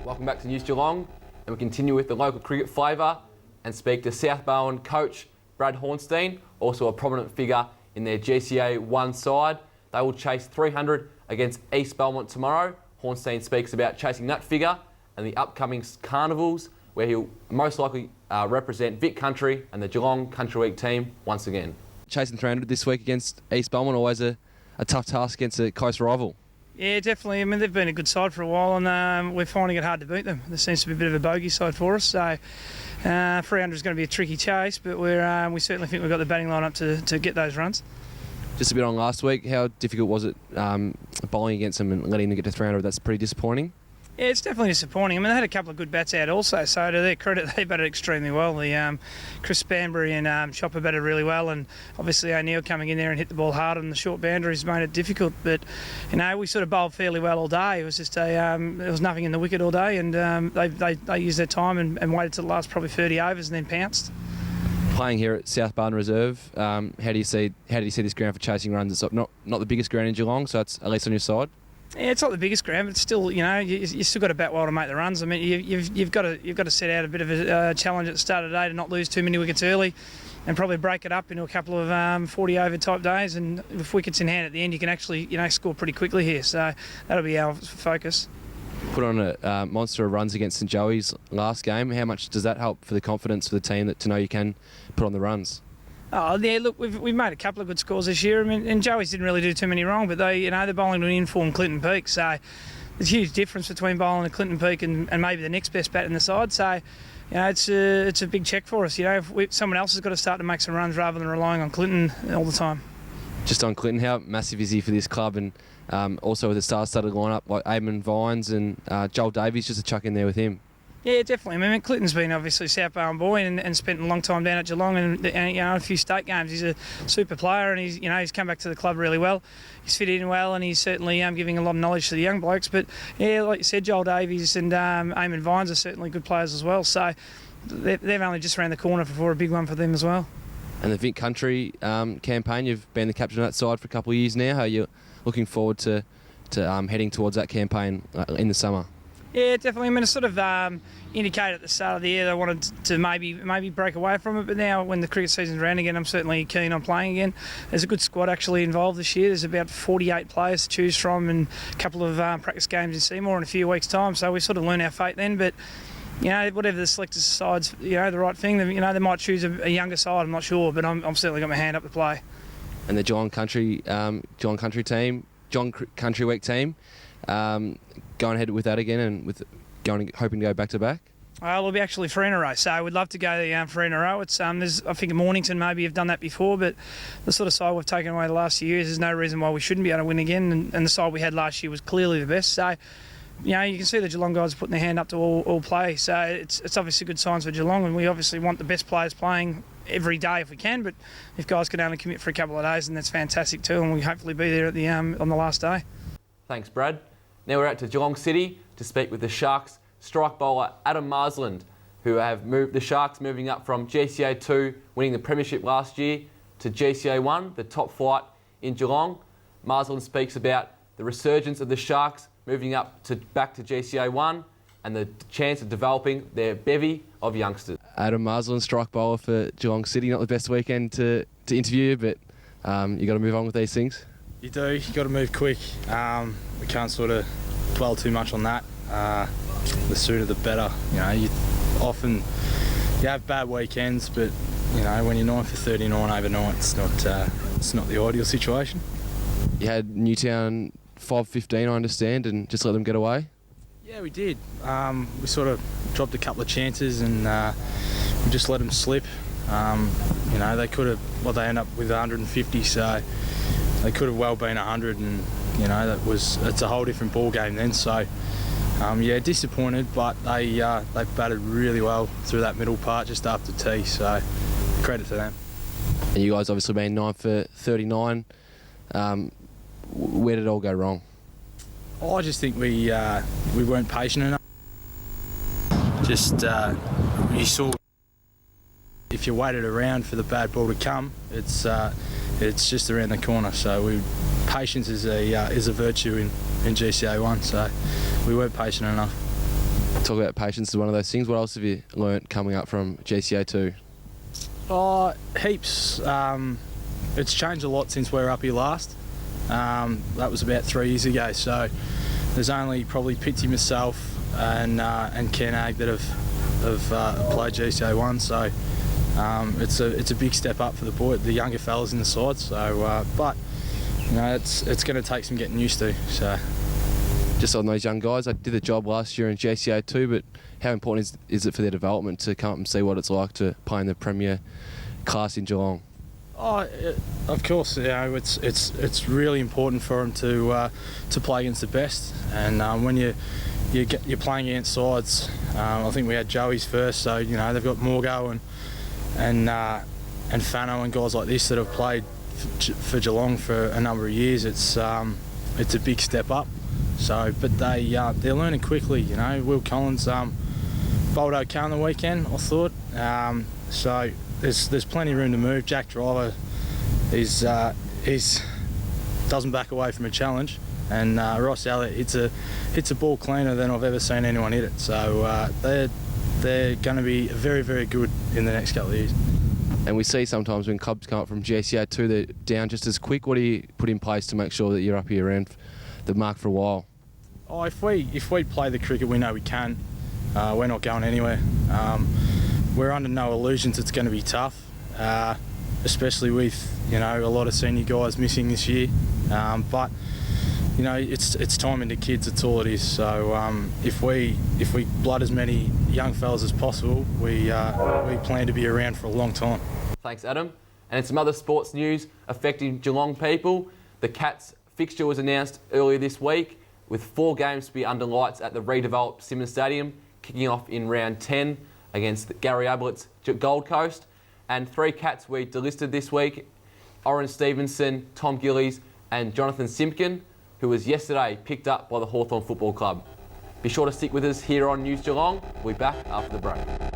Welcome back to News Geelong, and we continue with the local cricket flavour and speak to South Bowen coach Brad Hornstein, also a prominent figure in their GCA 1 side. They will chase 300 against East Belmont tomorrow. Hornstein speaks about chasing that figure and the upcoming carnivals, where he'll most likely represent Vic Country and the Geelong Country Week team once again. Chasing 300 this week against East Belmont, always a tough task against a close rival. Yeah, definitely. I mean, they've been a good side for a while, and we're finding it hard to beat them. There seems to be a bit of a bogey side for us, so 300 is going to be a tricky chase, but we certainly think we've got the batting line up to get those runs. Just a bit on last week, how difficult was it bowling against them and letting them get to 300? That's pretty disappointing. Yeah, it's definitely disappointing. I mean, they had a couple of good bats out also, so to their credit, they batted extremely well. Chris Banbury and Chopper batted really well, and obviously O'Neill coming in there and hit the ball hard on the short boundaries made it difficult. But, we sort of bowled fairly well all day. It was just there was nothing in the wicket all day, and they used their time and waited till the last probably 30 overs and then pounced. Playing here at South Barn Reserve, how do you see this ground for chasing runs? It's not the biggest ground in Geelong, so it's at least on your side. Yeah, it's not the biggest ground, but still, you still got to bat well to make the runs. I mean, you've got to set out a bit of a challenge at the start of the day to not lose too many wickets early, and probably break it up into a couple of 40 over type days. And with wickets in hand at the end, you can actually score pretty quickly here. So that'll be our focus. Put on a monster of runs against St Joey's last game. How much does that help for the confidence for the team to know you can put on the runs? Oh yeah, look, we've made a couple of good scores this year. I mean, and Joey's didn't really do too many wrong, but they're bowling to an informed Clinton Peak, so there's a huge difference between bowling to Clinton Peak and maybe the next best bat in the side. So, it's a big check for us. If someone else has got to start to make some runs rather than relying on Clinton all the time. Just on Clinton, how massive is he for this club, and also with the star-studded lineup like Eamon Vines and Joel Davies, just to chuck in there with him? Yeah, definitely. I mean, Clinton's been obviously a South Bowen boy and spent a long time down at Geelong and a few state games. He's a super player, and he's come back to the club really well. He's fit in well, and he's certainly giving a lot of knowledge to the young blokes. But yeah, like you said, Joel Davies and Eamon Vines are certainly good players as well. So they've only just around the corner for a big one for them as well. And the Vic Country campaign, you've been the captain of that side for a couple of years now. How are you looking forward to heading towards that campaign in the summer? Yeah, definitely. I mean, it sort of indicated at the start of the year they wanted to maybe break away from it, but now when the cricket season's around again, I'm certainly keen on playing again. There's a good squad actually involved this year. There's about 48 players to choose from and a couple of practice games in Seymour in a few weeks' time, so we sort of learn our fate then. But whatever the selectors decides, the right thing, they might choose a younger side, I'm not sure, but I'm certainly got my hand up to play. And the Geelong Country team, Geelong Country Week team, going ahead with that again and hoping to go back to back? Well, it'll be actually 3 in a row, so we'd love to go 3 in a row. It's there's, I think Mornington maybe have done that before, but the sort of side we've taken away the last few years, there's no reason why we shouldn't be able to win again, and the side we had last year was clearly the best. So, you can see the Geelong guys putting their hand up to all play, so it's obviously good signs for Geelong, and we obviously want the best players playing every day if we can, but if guys can only commit for a couple of days, then that's fantastic too, and we hopefully be there at on the last day. Thanks, Brad. Now we're out to Geelong City to speak with the Sharks strike bowler Adam Marsland, who have moved the Sharks moving up from GCA 2, winning the premiership last year, to GCA 1, the top flight in Geelong. Marsland speaks about the resurgence of the Sharks moving back to GCA 1 and the chance of developing their bevy of youngsters. Adam Marsland, strike bowler for Geelong City. Not the best weekend to interview, but you got to move on with these things. You do. You got to move quick. We can't sort of dwell too much on that. The sooner the better. You have bad weekends, but when you're 9 for 39 overnight, it's not the ideal situation. You had Newtown 5-15, I understand, and just let them get away. Yeah, we did. We sort of dropped a couple of chances and we just let them slip. They could have. They end up with 150, so they could have well been 100, and it's a whole different ball game then. So disappointed, but they batted really well through that middle part just after tea. So credit to them. And you guys obviously been 9 for 39. Where did it all go wrong? I just think we weren't patient enough. Just you saw if you waited around for the bad ball to come, it's just around the corner. So patience is a virtue in GCA 1. So we weren't patient enough. Talk about patience is one of those things. What else have you learnt coming up from GCA 2? Oh, heaps. It's changed a lot since we were up here last. That was about 3 years ago. So there's only probably Pitsy, myself, and Ken Ag that have played GCA 1. So it's a big step up for the younger fellas in the side. So, but you know, it's going to take some getting used to. So. Just on those young guys, I did the job last year in GCA 2, but how important is it for their development to come up and see what it's like to play in the Premier class in Geelong? Oh, of course, you know, it's really important for them to play against the best, and when you're playing against sides, I think we had Joey's first, so you know they've got Morgo and Fano and guys like this that have played for Geelong for a number of years. It's a big step up. So, but they're learning quickly. You know, Will Collins bowled okay on the weekend, I thought. So there's plenty of room to move. Jack Driver doesn't back away from a challenge, and Ross Elliott hits a ball cleaner than I've ever seen anyone hit it. So they're going to be very, very good in the next couple of years. And we see sometimes when clubs come up from GCA 2, they're down just as quick. What do you put in place to make sure that you're up here around the mark for a while? Oh, if we play the cricket, we know we can. We're not going anywhere. We're under no illusions it's going to be tough, especially with a lot of senior guys missing this year. But you know, it's time into kids. That's all it is. So if we blood as many young fellas as possible, we plan to be around for a long time. Thanks, Adam. And some other sports news affecting Geelong people. The Cats fixture was announced earlier this week, with 4 games to be under lights at the redeveloped Simmons Stadium, kicking off in round 10 against Gary Ablett's Gold Coast. And 3 Cats were delisted this week: Oren Stevenson, Tom Gillies and Jonathan Simpkin, who was yesterday picked up by the Hawthorn Football Club. Be sure to stick with us here on News Geelong. We'll be back after the break.